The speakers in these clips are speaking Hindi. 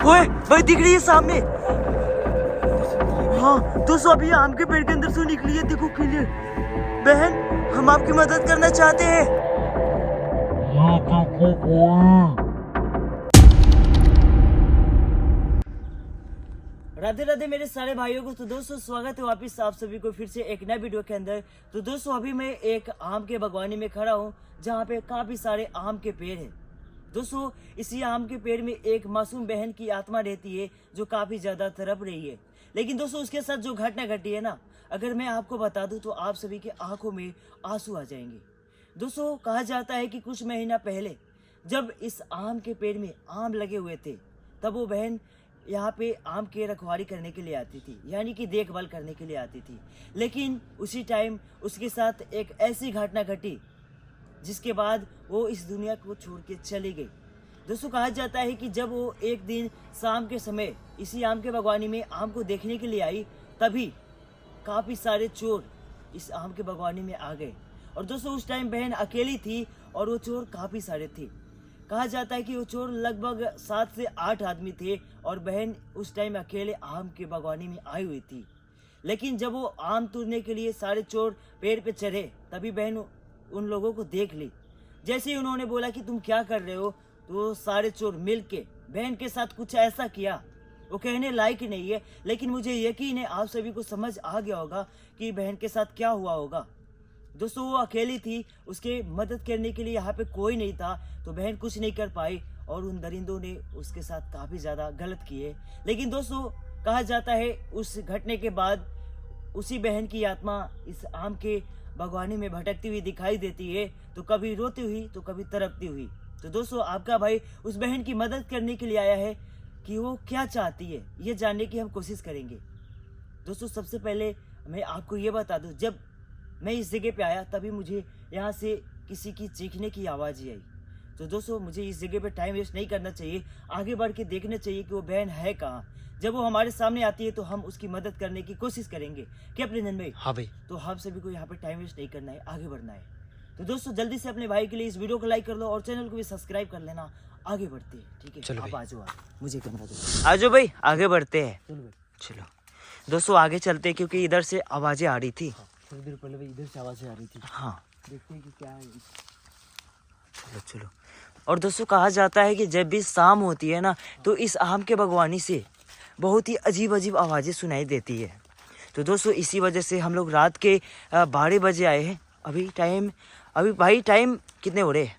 ओए भाई दिख रही है सामने। हाँ दोस्तों अभी आम के पेड़ के अंदर से निकली है, देखो क्लियर। बहन हम आपकी मदद करना चाहते हैं। राधे राधे मेरे सारे भाइयों को। तो दोस्तों स्वागत है वापस आप सभी को फिर से एक नए वीडियो के अंदर। तो दोस्तों अभी मैं एक आम के बागवानी में खड़ा हूँ जहाँ पे काफी सारे आम के पेड़ हैं। दोस्तों इसी आम के पेड़ में एक मासूम बहन की आत्मा रहती है जो काफी ज्यादा तड़प रही है। लेकिन दोस्तों उसके साथ जो घटना घटी है ना, अगर मैं आपको बता दूं तो आप सभी के आंखों में आंसू आ जाएंगे। दोस्तों कहा जाता है कि कुछ महीना पहले जब इस आम के पेड़ में आम लगे हुए थे तब वो बहन यहाँ पे आम की रखवाली करने के लिए आती थी, यानी कि देखभाल करने के लिए आती थी। लेकिन उसी टाइम उसके साथ एक ऐसी घटना घटी जिसके बाद वो इस दुनिया को छोड़ के चली गई। दोस्तों कहा जाता है कि जब वो एक दिन शाम के समय इसी आम के बागवानी में आम को देखने के लिए आई तभी काफ़ी सारे चोर इस आम के बागवानी में आ गए। और दोस्तों उस टाइम बहन अकेली थी और वो चोर काफ़ी सारे थे। कहा जाता है कि वो चोर लगभग 7 से 8 आदमी थे और बहन उस टाइम अकेले आम के बागवानी में आई हुई थी। लेकिन जब वो आम तोड़ने के लिए सारे चोर पेड़ पे चढ़े तभी बहन उन लोगों को देख ली। जैसे ही उन्होंने बोला कि तुम क्या कर रहे हो, तो सारे चोर मिल के बहन के साथ कुछ ऐसा किया वो कहने लायक ही नहीं है। लेकिन मुझे यकीन है आप सभी को समझ आ गया होगा कि बहन के साथ क्या हुआ होगा। दोस्तों वो अकेली थी, उसके मदद करने के लिए यहाँ पे कोई नहीं था, तो बहन कुछ नहीं कर पाई और उन दरिंदों ने उसके साथ काफ़ी ज़्यादा गलत किए। लेकिन दोस्तों कहा जाता है उस घटने के बाद उसी बहन की आत्मा इस आम के बागवानी में भटकती हुई दिखाई देती है, तो कभी रोती हुई तो कभी तड़पती हुई। तो दोस्तों आपका भाई उस बहन की मदद करने के लिए आया है कि वो क्या चाहती है ये जानने की हम कोशिश करेंगे। दोस्तों सबसे पहले मैं आपको ये बता दूं, जब मैं इस जगह पे आया तभी मुझे यहाँ से किसी की चीखने की आवाज़ ही आई। तो दोस्तों मुझे इस जगह पे टाइम वेस्ट नहीं करना चाहिए, आगे बढ़ के देखना चाहिए कि वो बहन है कहाँ। जब वो हमारे सामने आती है तो हम उसकी मदद करने की कोशिश करेंगे। क्या प्रिंजन भाई? हाँ भाई। तो हम सभी को यहाँ पे टाइम वेस्ट नहीं करना है, आगे बढ़ना है। तो दोस्तों जल्दी से अपने भाई के लिए इस वीडियो को लाइक कर लो और चैनल को भी सब्सक्राइब कर लेना। आगे बढ़ते हैं, ठीक है? चलो आप भाई। आ जाओ, मुझे कैमरा दो। आ जाओ भाई आगे बढ़ते हैं। चलो दोस्तों आगे चलते हैं क्योंकि इधर से आवाज़ें आ रही थी। थोड़ी देर पहले भाई इधर से आवाज़ें आ रही थी। हाँ देखते हैं कि क्या है। चलो चलो। और दोस्तों कहा जाता है कि जब भी शाम होती है ना तो इस आम के बागवानी से बहुत ही अजीब अजीब आवाज़ें सुनाई देती है। तो दोस्तों इसी वजह से हम लोग रात के 12 बजे आए हैं। अभी भाई टाइम कितने हो रहे हैं?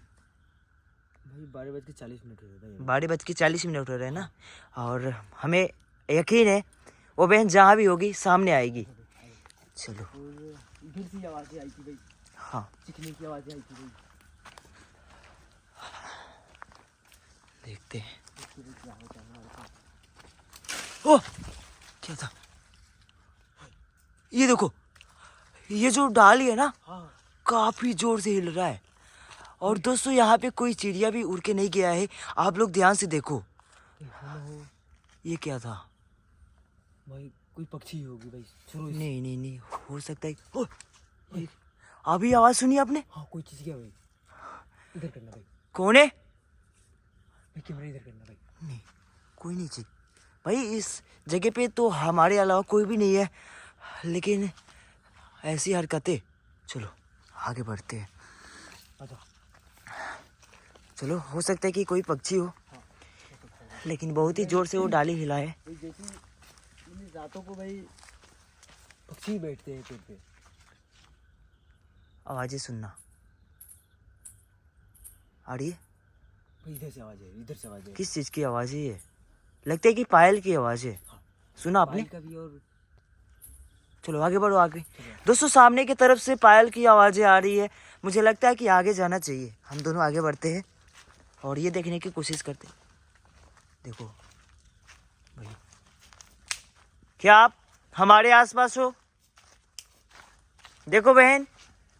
भाई 12:40 हो रहे हैं। 12:40 हो रहे हैं ना। और हमें यकीन है वो बहन जहाँ भी होगी सामने आएगी। चलो और इधर से आवाज़ें आई थी भाई। हाँ चिकने की आवाज़ें आई थी भाई। देखते हैं। क्या होता है हमारे साथ। ओह क्या था ये? देखो ये जो डाली है ना हाँ काफी जोर से हिल रहा है। और दोस्तों यहाँ पे कोई चिड़िया भी उड़ के नहीं गया है, आप लोग ध्यान से देखो। हेलो ये क्या था भाई? कोई पक्षी होगी भाई। सुनो नहीं नहीं नहीं हो सकता है। ओह, अभी आवाज सुनी आपने? हाँ कोई चीज़ क्या भाई? इधर करना भाई। कौन है? भाई कैमरा इधर करना भाई। नहीं कोई नहीं चाहिए भाई। इस जगह पे तो हमारे अलावा कोई भी नहीं है, लेकिन ऐसी हरकतें। चलो आगे बढ़ते हैं। अच्छा चलो हो सकता है कि कोई पक्षी हो, लेकिन बहुत ही जोर से वो डाली हिला है। भाई जैसे इन रातों को भाई पक्षी बैठते हैं पेड़ पे। आवाजें सुनना आ रही है। भाई इधर से आवाज़ है, इधर से आवाज़ है। किस चीज की आवाज है ये? लगता है कि पायल की आवाज है। सुना आपने? पायल का भी। और चलो आगे बढ़ो आगे। दोस्तों सामने की तरफ से पायल की आवाजें आ रही है। मुझे लगता है कि आगे जाना चाहिए। हम दोनों आगे बढ़ते हैं और ये देखने की कोशिश करते हैं। देखो भाई क्या आप हमारे आसपास हो? देखो बहन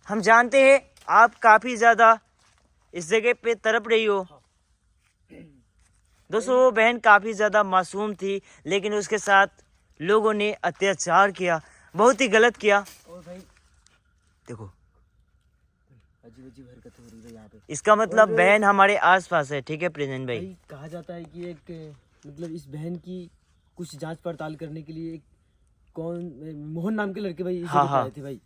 हम जानते हैं आप काफी ज्यादा इस जगह पे तड़प रही हो। दोस्तों वो बहन काफी ज्यादा मासूम थी, लेकिन उसके साथ लोगों ने अत्याचार किया, बहुत ही गलत किया। और भाई देखो अजीब अजीब हरकत हो रही है यहाँ पे। इसका मतलब और बहन हमारे आसपास है, ठीक है प्रेजेंट भाई? भाई कहा जाता है कि एक मतलब इस बहन की कुछ जांच पड़ताल करने के लिए कौन मोहन नाम के लड़के भाई इस हाँ, जगह पे हाँ। आए थे भाई।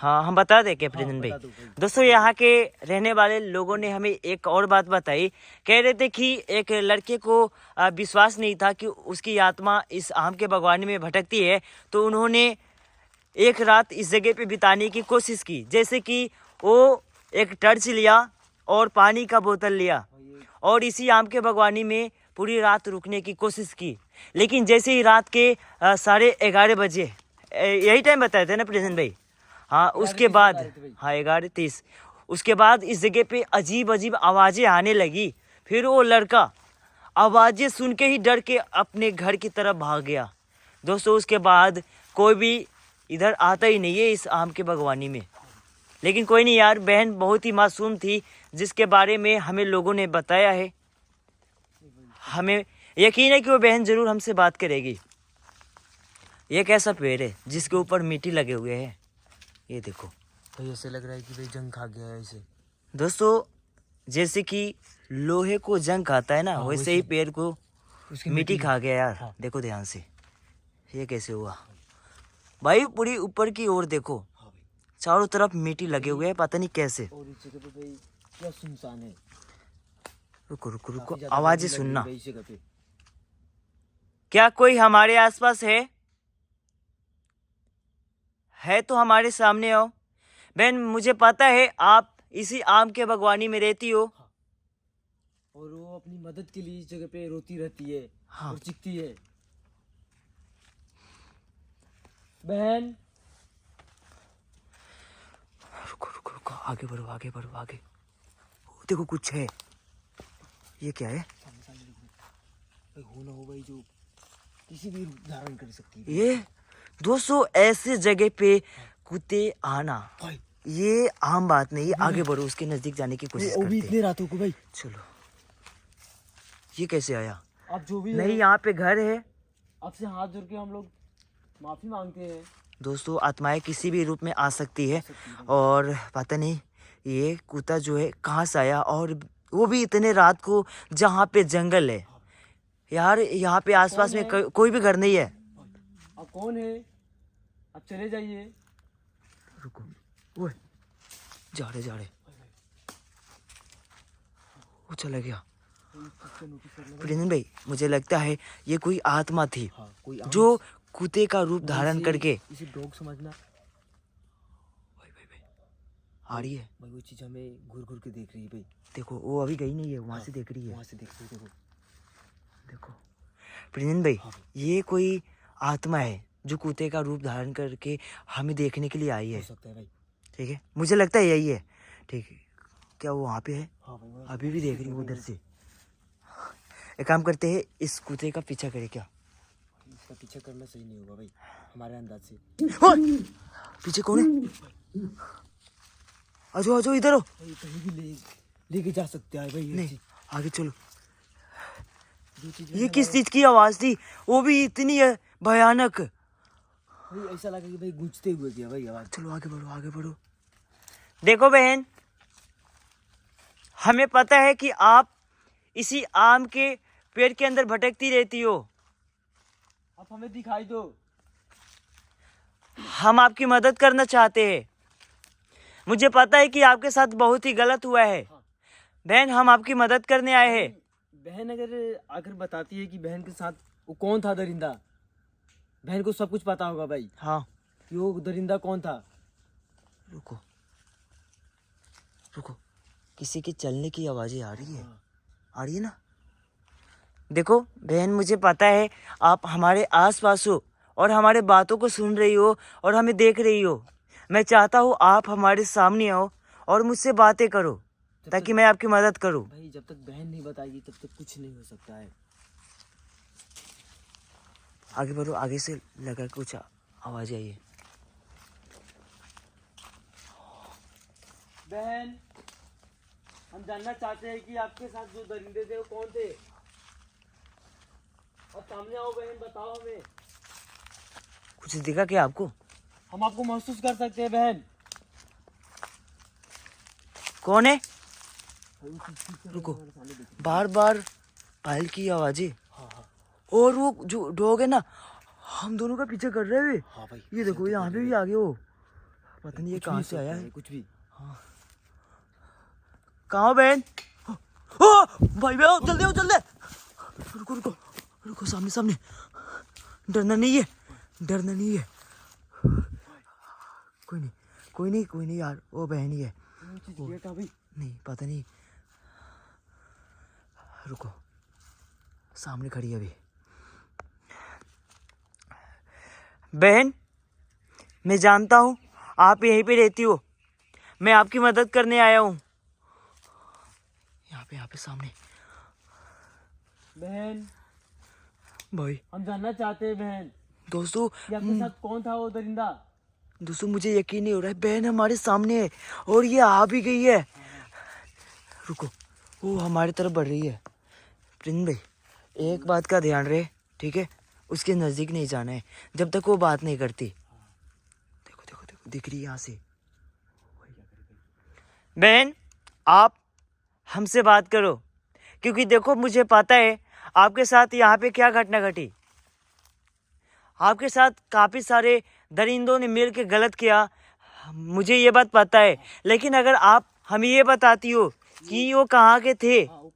हाँ, हम बता दें क्या हाँ, प्रियन भाई? बता दो भाई। दोस्तों, यहाँ के रहने वाले लोगों ने हमें एक और बात बताई। कह रहे थे कि एक लड़के को विश्वास नहीं था कि उसकी आत्मा इस आम के बागवानी में भटकती है, तो उन्होंने एक रात इस जगह पे बिताने की कोशिश की। जैसे कि वो एक टर्च लिया और पानी का बोतल लिया और इसी आम के बागवानी में पूरी रात रुकने की कोशिश की। लेकिन जैसे ही रात के 11:30 बजे, यही टाइम बताए थे ना प्रेजेंट भाई? हाँ, उसके 11:30 बाद, बता रहे थे भाई। हाँ 11:30, उसके बाद इस जगह पे अजीब अजीब आवाज़ें आने लगी। फिर वो लड़का आवाज़ें सुन के ही डर के अपने घर की तरफ भाग गया। दोस्तों, उसके बाद कोई भी इधर आता ही नहीं है इस आम के बागवानी में। लेकिन कोई नहीं यार, बहन बहुत ही मासूम थी जिसके बारे में हमें लोगों ने बताया है। हमें यकीन है कि वो बहन ज़रूर हमसे बात करेगी। ये कैसा पेड़ है जिसके ऊपर मिट्टी लगे हुए हैं? ये देखो भाई ऐसे लग रहा है कि भाई जंग खा गया है इसे। दोस्तों, जैसे कि लोहे को जंग खाता है ना, हाँ, वैसे ही पेड़ को उसकी मिट्टी खा गया यार। हाँ। देखो ध्यान से, ये कैसे हुआ भाई? पूरी ऊपर की ओर देखो, हाँ भाई। चारों तरफ मिट्टी लगे हुए हैं, पता नहीं कैसे। और इस जगह पे भाई क्या सुनसान है। रुको रुको रुको, काफी ज्यादा आवाजें गर्मी लग रही सुनना। है भाई इस जगह पे। क्या कोई हमारे आसपास है तो हमारे सामने आओ। बहन, मुझे पता है आप इसी आम के बागवानी में रहती हो। और वो अपनी मदद के लिए इस जगह पे रोती रहती है। हाँ। और चीखती है। बहन, रुको रुको रुको, आगे बढ़ो आगे बढ़ो आगे। ओ, देखो कुछ है। ये क्या है? सामने सामने देखो। भाई हो ना हो भाई जो किसी भी रूप धारण कर सकती है। ये दोस्तों, ऐसे जगह पे कुत्ते आना भाई ये आम बात नहीं है। आगे बढ़ो, उसके नजदीक जाने की कोशिश वो भी करते इतने रातों को भाई। हैं। चलो, ये कैसे आया? आप जो भी नहीं, है, यहाँ पे घर है। आपसे हाथ जोड़ के हम लोग माफी मांगते हैं। दोस्तों, आत्माएं किसी भी रूप में आ सकती है और पता नहीं ये कुत्ता जो है कहाँ से आया, और वो भी इतने रात को जहाँ पे जंगल है यार। यहाँ पे आसपास में कोई भी घर नहीं है। आप कौन है? आप चले जाइए। रुको, ओए, जा रहे वो चला गया। प्रियन भाई, मुझे लगता है ये कोई आत्मा थी। हाँ, कोई जो कुत्ते का रूप धारण करके इसे डॉग समझना। आ रही है। भाई वो चीज हमें घूर घूर के देख रही है भाई। देखो, वो अभी गई नहीं है, वहां से देख रही है। वहां से देख रही है। देखो देखो प्रियन भाई, हाँ ये कोई आत्मा है जो कुत्ते का रूप धारण करके हमें देखने के लिए आई है। हो सकता है भाई। ठीक है, मुझे लगता है यही है। ठीक है, क्या वो वहाँ पे है? हाँ भाई वो अभी भी देख रही हूँ उधर से। एक काम करते हैं, इस कुत्ते का पीछा करें क्या? इसका पीछा करना सही नहीं होगा भाई हमारे अंदाज से। पीछे कौन है? आजो आजो, इधर हो। भाई कहीं भी लेके जा सकते हैं भाई। ये नहीं, चीज- आगे चलो। जो चीज ये किस चीज की आवाज थी? वो भी इतनी भयानक। भाई ऐसा लगा कि भाई गूंजते हुए गया भाई आवाज। चलो आगे बढ़ो आगे बढ़ो। देखो बहन, हमें पता है कि आप इसी आम के पेड़ के अंदर भटकती रहती हो। आप हमें दिखाई दो। हम आपकी मदद करना चाहते हैं। मुझे पता है कि आपके साथ बहुत ही गलत हुआ है। बहन, हम आपकी मदद करने आए हैं। बहन अगर आकर बताती है कि बहन के साथ वो कौन था दरिंदा, बहन को सब कुछ पता होगा भाई। हाँ, कि वो दरिंदा कौन था। रुको रुको, किसी के चलने की आवाजें आ रही है। आ रही है ना? देखो बहन, मुझे पता है आप हमारे आसपास हो और हमारे बातों को सुन रही हो और हमें देख रही हो। मैं चाहता हूँ आप हमारे सामने आओ और मुझसे बातें करो ताकि मैं आपकी मदद करूँ। भाई जब तक बहन नहीं बताएगी तब तक कुछ नहीं हो सकता है। आगे बढ़ो, आगे से लगा कुछ आवाज आई है। बहन, हम जानना चाहते हैं कि आपके साथ जो दरिंदे थे वो कौन थे। और सामने आओ बहन, बताओ हमें। कुछ दिखा क्या आपको? हम आपको महसूस कर सकते हैं बहन। कौन है? रुको, बार बार पायल की आवाजें। हाँ हाँ और वो जो डॉग है ना हम दोनों का पीछे कर रहे हैं। हाँ भाई, ये देखो यहाँ पे भी आ गए वो, पता नहीं ये कहाँ से आया है। कुछ भी। कहाँ बहन? ओ भाई भाई जल्दी आओ जल्दी। रुको रुको रुको, सामने सामने। डरना नहीं है, डरना नहीं है। कोई नहीं कोई नहीं कोई नहीं यार, वो बहन ही है। नहीं पता नहीं, रुको सामने खड़ी है अभी। बहन मैं जानता हूँ आप यहीं पे रहती हो, मैं आपकी मदद करने आया हूँ। यहाँ पे सामने। बहन भाई हम जानना चाहते हैं बहन, दोस्तों, ये आपके साथ कौन था वो दरिंदा? दोस्तों मुझे यकीन नहीं हो रहा है, बहन हमारे सामने है और ये आ भी गई है। रुको, वो हमारी तरफ बढ़ रही है। प्रिंस भाई एक बात का ध्यान रहे, ठीक है? उसके नज़दीक नहीं जाना है जब तक वो बात नहीं करती। देखो देखो देखो, दिख रही है यहाँ से। बहन आप हमसे बात करो, क्योंकि देखो मुझे पता है आपके साथ यहाँ पे क्या घटना घटी। आपके साथ काफ़ी सारे दरिंदों ने मिल के गलत किया, मुझे ये बात पता है। लेकिन अगर आप हमें ये बताती हो कि वो कहाँ के थे, वो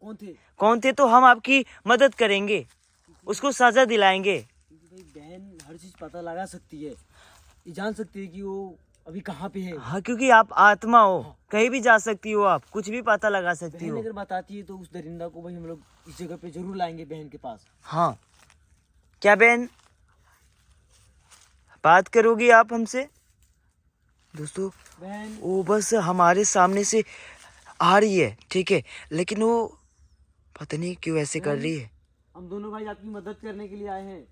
कौन थे? तो हम आपकी मदद करेंगे, उसको सज़ा दिलाएंगे। भाई बहन हर चीज पता लगा सकती है, ये जान सकती है कि वो अभी कहाँ पे है। हाँ क्योंकि आप आत्मा हो, कहीं भी जा सकती हो, आप कुछ भी पता लगा सकती बहन हो। अगर बताती है तो उस दरिंदा को भाई हम लोग इस जगह पे जरूर लाएंगे बहन के पास। हाँ क्या बहन बात करोगी आप हमसे? दोस्तों बहन वो बस हमारे सामने से आ रही है, ठीक है, लेकिन वो पता नहीं क्यों ऐसे कर रही है। हम दोनों भाई आपकी मदद करने के लिए आए हैं।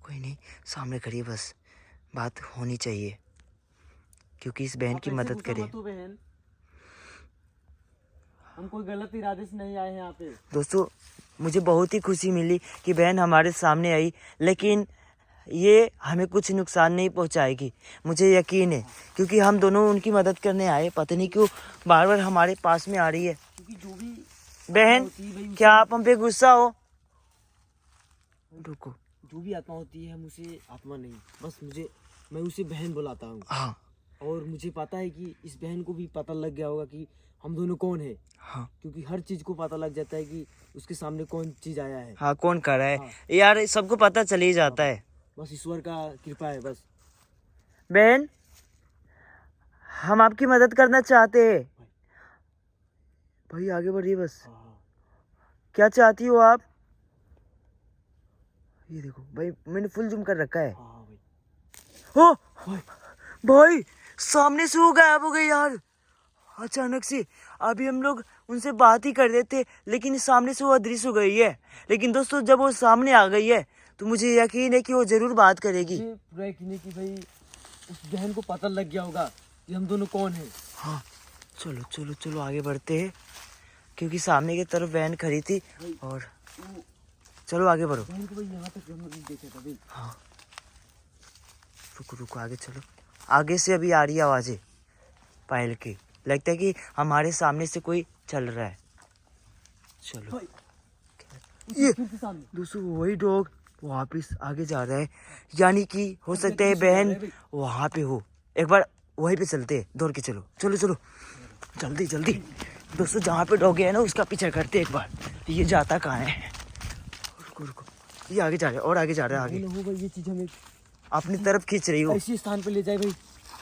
कोई नहीं, सामने खड़ी है, बस बात होनी चाहिए क्योंकि इस बहन की मदद करे। बहन हम कोई गलत इरादे से नहीं आए हैं यहाँ पे। दोस्तों मुझे बहुत ही खुशी मिली कि बहन हमारे सामने आई, लेकिन ये हमें कुछ नुकसान नहीं पहुंचाएगी, मुझे यकीन है, क्योंकि हम दोनों उनकी मदद करने आए। पता नहीं क्यों बार बार हमारे पास में आ रही है। क्योंकि जो भी बहन होती है भाई, क्या आप हम पे गुस्सा हो? रुको, जो भी आत्मा होती है हम उसे आत्मा नहीं, बस मैं उसे बहन बुलाता हूँ। हाँ और मुझे पता है कि इस बहन को भी पता लग गया होगा कि हम दोनों कौन है। हाँ क्योंकि हर चीज को पता लग जाता है कि उसके सामने कौन चीज आया है। हाँ कौन कर रहा है। हाँ। यार सबको पता चल ही जाता है। बस ईश्वर का कृपा है बस। बहन हम आपकी मदद करना चाहते हैं। भाई आगे बढ़िए बस। हाँ क्या चाहती हो आप? ये देखो भाई मैंने फुल जूम कर रखा है। हाँ भाई। ओ भाई सामने से वो गायब हो गई यार अचानक से। अभी हम लोग उनसे बात ही कर रहे थे, लेकिन सामने से वो अदृश्य हो गई है। लेकिन दोस्तों जब वो सामने आ गई है तो मुझे यकीन है कि वो जरूर बात करेगी। मुझे पूरा यकीन है कि भाई उस बहन को पता लग गया होगा कि हम दोनों कौन हैं। हाँ चलो चलो चलो आगे बढ़ते हैं, क्योंकि सामने की तरफ बहन खड़ी थी। और चलो आगे बढ़ो। बहन को भाई यहाँ तक हम नहीं देखे था भाई। हाँ रुको रुको आगे चलो। आगे से अभी आ रही है आवाजें पायल की, लगता है कि हमारे सामने से कोई चल रहा है। चलो ये दोस्तों वही डॉग वापिस आगे जा रहा है, यानी कि हो सकता है बहन वहाँ पे हो। एक बार वहीं पे चलते हैं, दौड़ के चलो चलो चलो जल्दी जल्दी। दोस्तों जहाँ पे डॉग है ना उसका पीछा करते एक बार, ये जाता कहाँ है। रुको रुको, ये आगे जा रहा है और आगे जा रहा है। आगे हो भाई ये चीज हमें अपनी तरफ खींच रही हो। ऐसे स्थान पे ले जाए भाई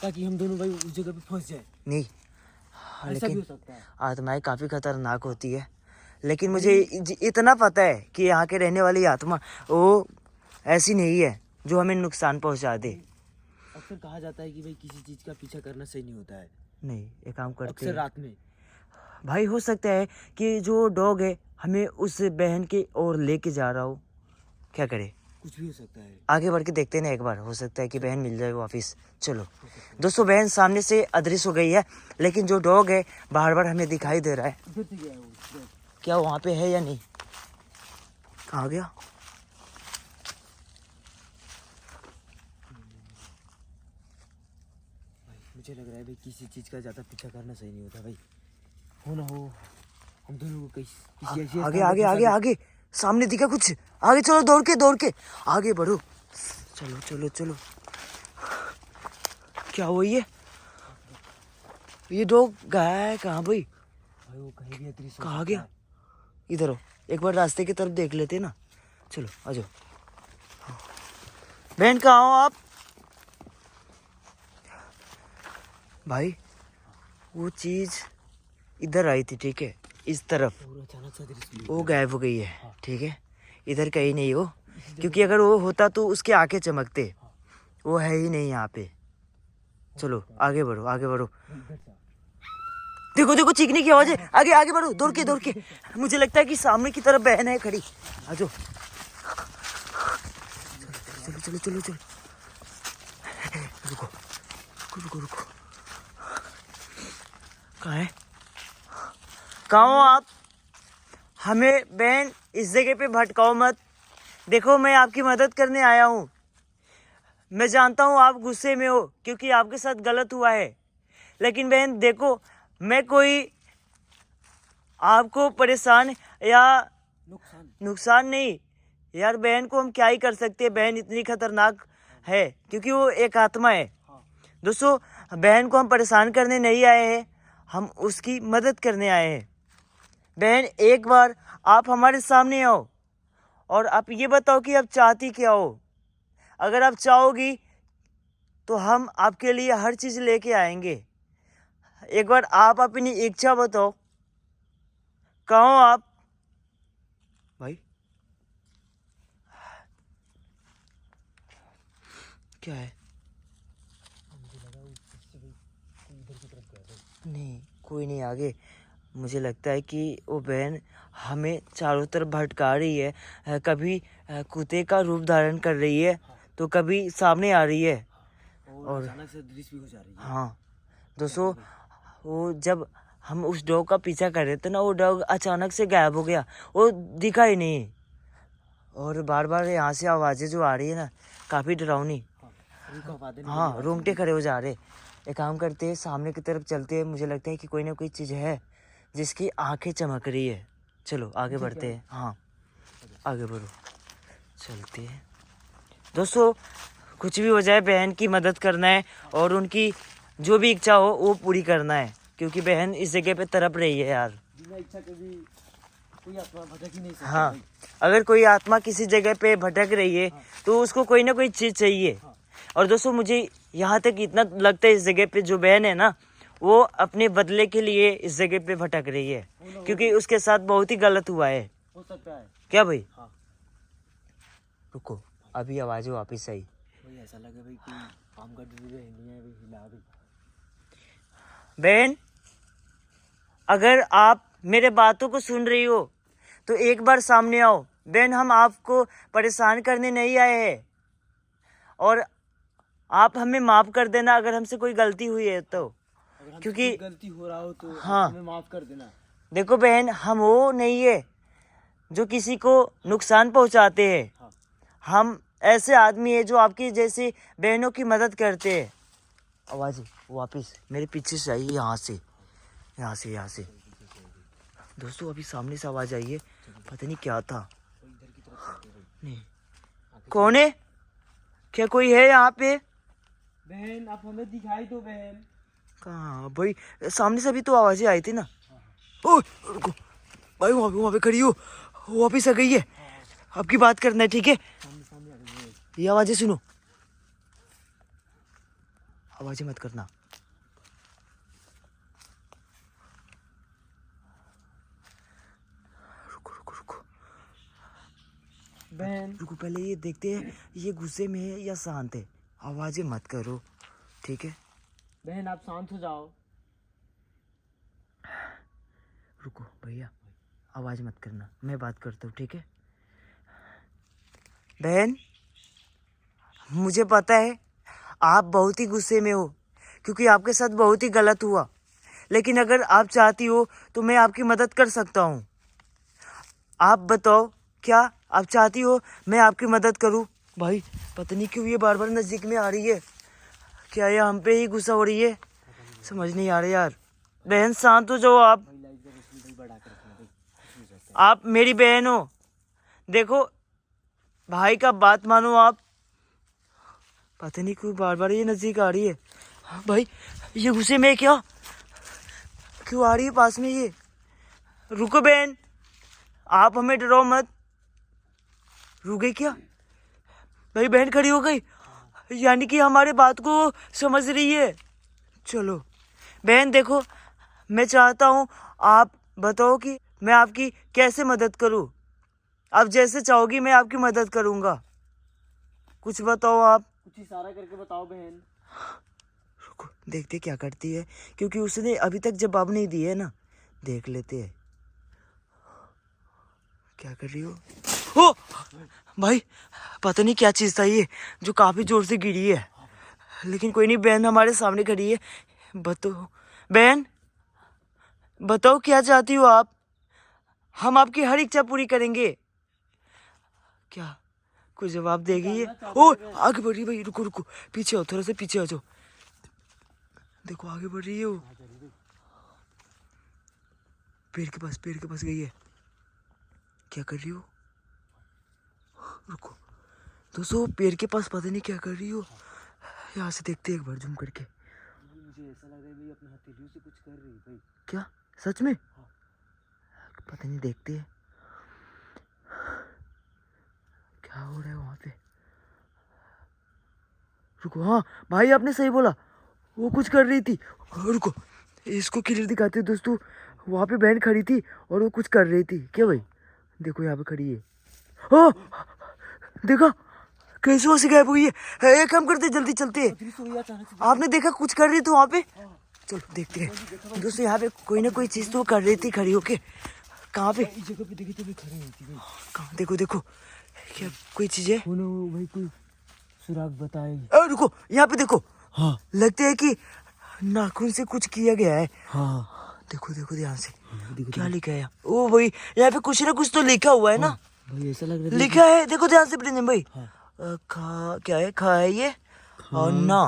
ताकि हम दोनों भाई उस जगह पे फंस जाए। नहीं ऐसा भी हो लेकिन सकता है। आत्माएं काफ़ी खतरनाक होती है, लेकिन मुझे इतना पता है कि यहाँ के रहने वाली आत्मा वो ऐसी नहीं है जो हमें नुकसान पहुँचा दे। अक्सर कहा जाता है कि भाई किसी चीज का पीछा करना सही नहीं होता है, नहीं एक काम करते अक्सर हैं रात में। भाई, हो सकता है कि जो डॉग है हमें उस बहन की ओर लेके जा रहा हो। क्या करे, कुछ भी हो सकता है। आगे बढ़ के देखते हैं ना एक बार, हो सकता है कि बहन मिल जाए वापिस। चलो दोस्तों बहन सामने से अदृश्य हो गई है, लेकिन जो डॉग है बार बार हमें दिखाई दे रहा है। इधर से गया है वो। क्या वहाँ पे है या नहीं? कहाँ गया? भाई मुझे लग रहा है भाई किसी चीज का ज्यादा पीछा करना सही नहीं होता भाई। हो ना हो हम दोनों को किसी ऐसी आगे आगे आगे आगे सामने दिखा कुछ? आगे चलो, दौड़ के आगे बढ़ो। चलो चलो चलो। क्या हुआ ये डॉग गया है कहाँ भाई? भाई वो कहीं भी अदृश्य हो कहाँ सकता गया? है। इधर हो, एक बार रास्ते की तरफ देख लेते ना। चलो आ जाओ। बहन कहाँ हो आप? भाई वो चीज इधर आई थी, ठीक है, इस तरफ। और अचानक से अदृश्य वो गायब हो गई है, ठीक है। इधर कहीं नहीं हो, क्योंकि अगर वो होता तो उसके आंखें चमकते। वो है ही नहीं यहाँ पे। चलो आगे बढ़ो, आगे बढ़ो। इधर से। देखो देखो, चीखने की आवाज है। आगे आगे बढ़ो, दौड़ के। मुझे लगता है कि सामने की तरफ बहन है खड़ी। आ जाओ। चलो चलो चलो चलो। रुको रुको रुको। कहाँ है? कहाँ हो आप? हमें बहन इस जगह पे भटकाओ मत। देखो मैं आपकी मदद करने आया हूँ। मैं जानता हूँ आप गुस्से में हो क्योंकि आपके साथ गलत हुआ है, लेकिन बहन देखो, मैं कोई आपको परेशान या नुकसान नहीं। यार बहन को हम क्या ही कर सकते हैं, बहन इतनी खतरनाक है क्योंकि वो एक आत्मा है। दोस्तों, बहन को हम परेशान करने नहीं आए हैं, हम उसकी मदद करने आए हैं। बहन एक बार आप हमारे सामने आओ और आप ये बताओ कि आप चाहती क्या हो। अगर आप चाहोगी तो हम आपके लिए हर चीज़ लेके आएंगे। एक बार आप अपनी इच्छा बताओ, कहाँ हो आप? भाई क्या है? नहीं, कोई नहीं आगे। मुझे लगता है कि वो बहन हमें चारों तरफ भटका रही है। कभी कुत्ते का रूप धारण कर रही है, तो कभी सामने आ रही है। और अचानक से दृश्य भी हो जा रही है। हाँ दोस्तों, वो जब हम उस डॉग का पीछा कर रहे थे ना, वो डॉग अचानक से गायब हो गया, वो दिखा ही नहीं। और बार बार यहाँ से आवाज़ें जो आ रही है ना, काफ़ी डरावनी। हाँ, रोंगटे खड़े हो जा रहे। एक काम करते हैं, सामने की तरफ चलते हैं। मुझे लगता है कि कोई ना कोई चीज़ है जिसकी आंखें चमक रही है। चलो आगे बढ़ते हैं। हाँ आगे बढ़ो, चलते हैं। दोस्तों, कुछ भी हो जाए, बहन की मदद करना है और उनकी जो भी इच्छा हो वो पूरी करना है, क्योंकि बहन इस जगह पे तड़प रही है यार। बिना इच्छा के भी कोई आत्मा भटक ही नहीं सकता। हाँ, अगर कोई आत्मा किसी जगह पे भटक रही है तो उसको कोई ना कोई चीज़ चाहिए। और दोस्तों, मुझे यहाँ तक इतना लगता है, इस जगह पे जो बहन है ना, वो अपने बदले के लिए इस जगह पे भटक रही है, क्योंकि उसके साथ बहुत ही गलत हुआ है। हो सकता है क्या भाई? हाँ। रुको, अभी आवाज़ वापिस आई। भाई ऐसा लगे भाई कोई आम का डंडा हिलिया है, भाई हिला दे। बहन, अगर आप मेरे बातों को सुन रही हो तो एक बार सामने आओ। बहन, हम आपको परेशान करने नहीं आए हैं, और आप हमें माफ़ कर देना अगर हमसे कोई गलती हुई है तो। अगर हमसे क्योंकि कोई गलती हो रहा हो तो हाँ, हमें माफ कर देना। देखो बहन, हम वो नहीं है जो किसी को नुकसान पहुंचाते हैं। हाँ। हम ऐसे आदमी है जो आपकी जैसी बहनों की मदद करते हैं। आवाज़ वापस मेरे पीछे से आई, यहाँ से। दोस्तों, अभी सामने से आवाज़ आई है, पता नहीं क्या था। तो इधर की तरफ चलते हैं भाई। नहीं, कौन है? क्या कोई है यहाँ पे? बहन, आप हमें दिखाई दो बहन। कहाँ भाई? सामने से भी तो आवाज़ें आई थी ना। ओ रुको भाई, वहाँ पे खड़ी हो, वापिस आ गई है। आपकी बात करना है, ठीक है? सामने आ गई है। ये आवाज़ें सुनो, आवाज़ें मत करना। रुको बहन, रुको, पहले ये देखते हैं ये गुस्से में है या शांत है। आवाज़ें मत करो, ठीक है? बहन आप शांत हो जाओ। रुको भैया, आवाज़ मत करना, मैं बात करता हूँ, ठीक है? बहन, मुझे पता है आप बहुत ही गुस्से में हो क्योंकि आपके साथ बहुत ही गलत हुआ, लेकिन अगर आप चाहती हो तो मैं आपकी मदद कर सकता हूँ। आप बताओ, क्या आप चाहती हो मैं आपकी मदद करूँ? भाई, पता नहीं क्यों ये बार बार नज़दीक में आ रही है। क्या ये हम पे ही गुस्सा हो रही है? समझ नहीं आ रहा यार। बहन, शांत हो जाओ आप। भाई लाइट का रोशनी भाई बढ़ा कर रखना भाई, कुछ नहीं सकता। आप मेरी बहन हो, देखो भाई का बात मानो आप। पता नहीं क्यों बार बार ये नजदीक आ रही है। भाई ये गुस्से में है क्या? क्यों आ रही है पास में ये? रुको बहन, आप हमें डराओ मत। रुक गई क्या? भाई बहन खड़ी हो गई, यानी कि हमारे बात को समझ रही है। चलो बहन देखो, मैं चाहता हूँ आप बताओ कि मैं आपकी कैसे मदद करूँ। आप जैसे चाहोगी मैं आपकी मदद करूँगा। कुछ बताओ आप। कुछ इशारा करके बताओ बहन। रुको देखते क्या करती है, क्योंकि उसने अभी तक जवाब नहीं दिए है ना। देख लेते हैं क्या कर रही हो। ओ भाई पता नहीं क्या चीज़ था ये जो काफ़ी ज़ोर से गिरी है, लेकिन कोई नहीं, बहन हमारे सामने खड़ी है। बताओ बहन, बताओ क्या चाहती हो आप? हम आपकी हर इच्छा पूरी करेंगे। क्या कोई जवाब देगी ये? ओ आगे बढ़ रही भाई, रुको रुको, पीछे आओ, थोड़ा सा पीछे आ जाओ। देखो आगे बढ़ रही है वो, पेड़ के पास गई है। क्या कर रही हो? रुको दोस्तों, पेड़ के पास पता नहीं क्या कर रही हो। यहाँ से देखते हैं एक बार जूम करके। मुझे ऐसा लग रहा है भाई अपने हथेलियों से कुछ कर रही है भाई। क्या सच में? पता नहीं, देखते हैं क्या हो रहा है वहां पे। रुको, हाँ भाई आपने सही बोला, वो कुछ कर रही थी। रुको इसको क्लियर दिखाते हैं दोस्तों। वहां पे बहन खड़ी थी और वो कुछ कर रही थी। क्या भाई देखो यहाँ पे खड़ी है। ओ देखा कैसे वहां से गायब हुई है। एक काम करते जल्दी चलते हैं। आपने देखा कुछ कर रही थी वहां पे? चलो देखते हैं दोस्तों। यहाँ पे कोई ना कोई चीज तो कर रही थी खड़ी होके। कहाँ पे? इस जगह पे देखी तो भी खड़ी हुई थी भाई। कहाँ? देखो देखो, क्या कोई चीज है? वो ना वो भाई कोई सुराग बताएगी। रुको यहाँ पे देखो। हाँ लगता है कि नाखून से कुछ किया गया है। हाँ देखो देखो ध्यान से, देखो क्या लिखा है? ओ भाई यहाँ पे कुछ ना कुछ तो लिखा हुआ है ना। भाई ऐसा लग रहा है लिखा है, देखो ध्यान से प्रिंजन भाई। हाँ। खा क्या है? खा है ये, और ना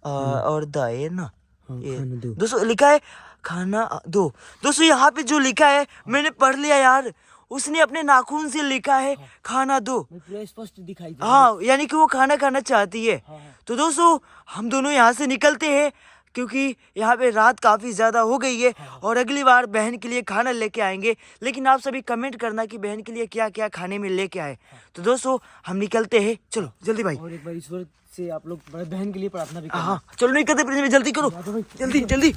और दाए ना। हाँ, ये खाना दो। दोस्तों लिखा है खाना दो। दोस्तों यहाँ पे जो लिखा है मैंने पढ़ लिया यार। उसने अपने नाखून से लिखा है खाना दो। भाई पूरा स्पष्ट दिखाई दे। हाँ यानी कि वो खाना खाना चाहती है। हाँ, हाँ। तो दोस्तों हम दोनों यहाँ से निकलते हैं, क्योंकि यहाँ पे रात काफ़ी ज़्यादा हो गई है। और अगली बार बहन के लिए खाना लेके आएंगे, लेकिन आप सभी कमेंट करना कि बहन के लिए क्या क्या खाने में लेके आए। तो दोस्तों हम निकलते हैं, चलो जल्दी भाई। और एक बार ईश्वर से आप लोग बहन के लिए प्रार्थना भी करें। हाँ चलो निकलते, जल्दी करो, जल्दी जल्दी।